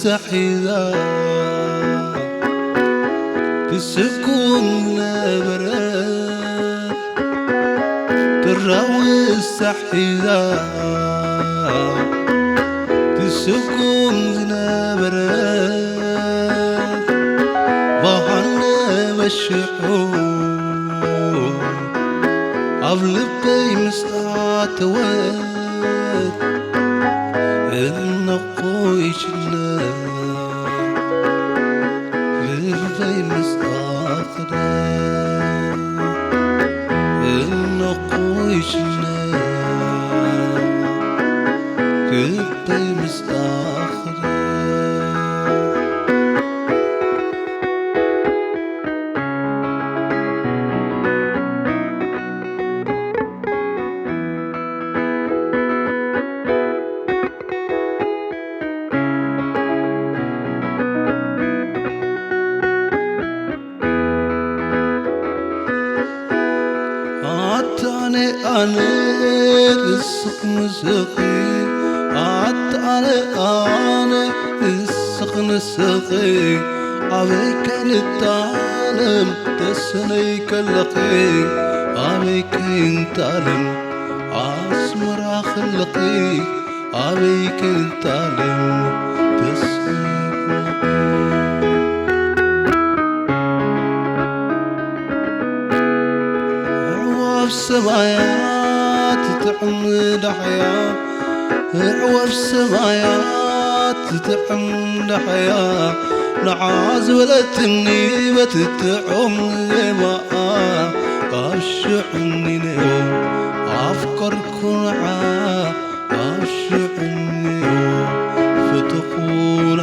والسحيذا بسكون نبرات درا والسحيذا بسكون نبرات وحنا والشحوم عبلبي مساعة وات النقويشنا لبي مساعة النقويشنا لبي مساعة أنا السق مسقي أنا السق مسقي عليك نتعلم تسني كلقي عليك نتعلم أسمر خلقي عليك نتعلم تسني السمايات تعمد حياة عوف السمايات تعمد حياة نعاز ولا تنيبة تعمد ماء أشعني نيو أفكر كنعا أشعني نيو فتكون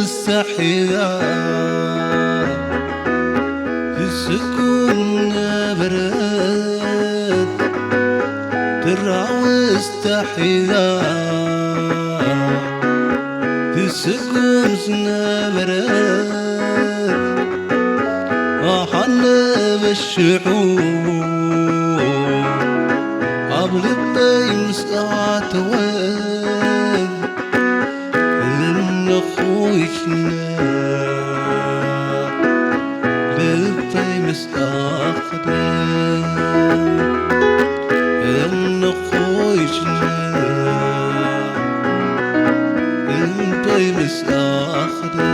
السحيذا في السكون نبرد درا واستحيذا في السكون نبرد وحنا بالشعور قبل الطيم ساعة واد خويشنا للطيم مساخدة إن خويشنا للطيم مساخدة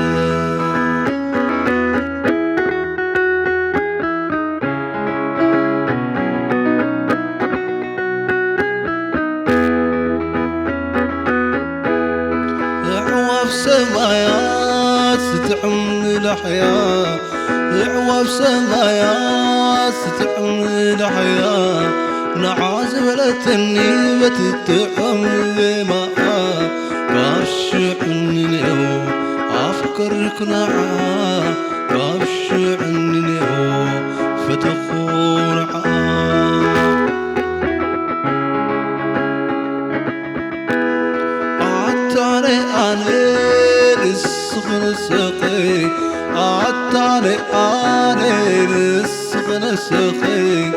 سمايات تعمل حياة عوف سمايات تعمل حياة نعاز ولا تنيبة تعمل ماء كاشعني نيو أفكرك نعا كاشعني نيو فتخون أنا السخن سقي عطاني أنا السخن سقي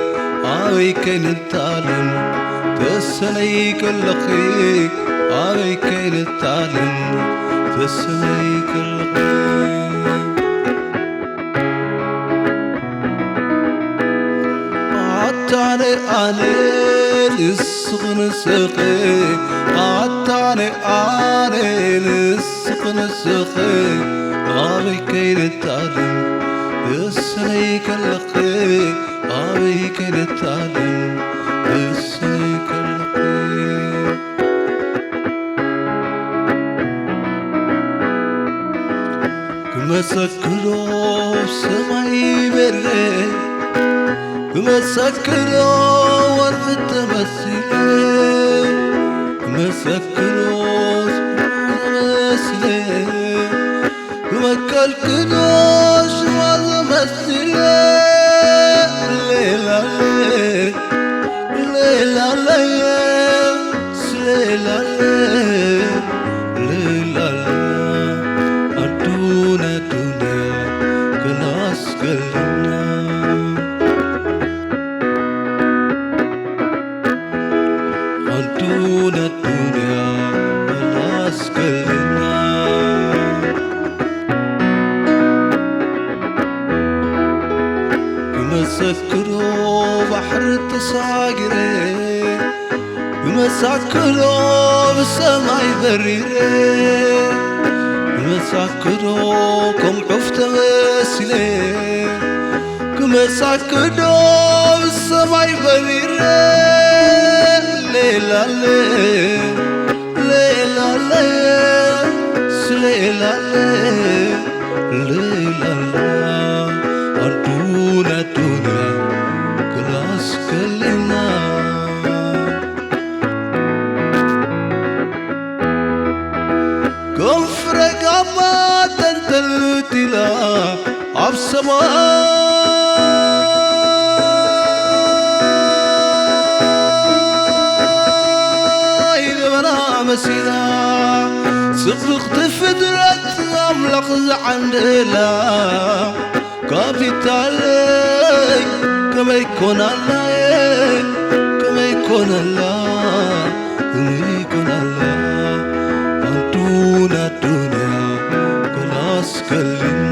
أبي كين التعلم تسني كلقي أبي كين التعلم تسني كلقي عطاني أنا السخن سقي عطاني أنا السخن سقي أبي كين التعلم تسني كلقي أبي كين التعلم تسني كلقي كما سكروا سماي بري كما سكروا ورد مسيلي كما سكروا مسيلي كما كالكناش كلنا عندنا الدنيا خلاص كلنا بمسكروا بحر تساقري بمسكروا بالسماء بريري بمسكروا كم عفت مسلي بمسكروا بالسماء بريري ليلا ليلا ليلا ليلا عندنا الدنيا خلاص كلنا كم فرق ما تنتلتي لا عبسماء يغبنا مسينا صدقت فدرت أملق عندنا كابيتالي كما يكون الله كما يكون الله كما يكون الله عندنا الدنيا خلاص كلنا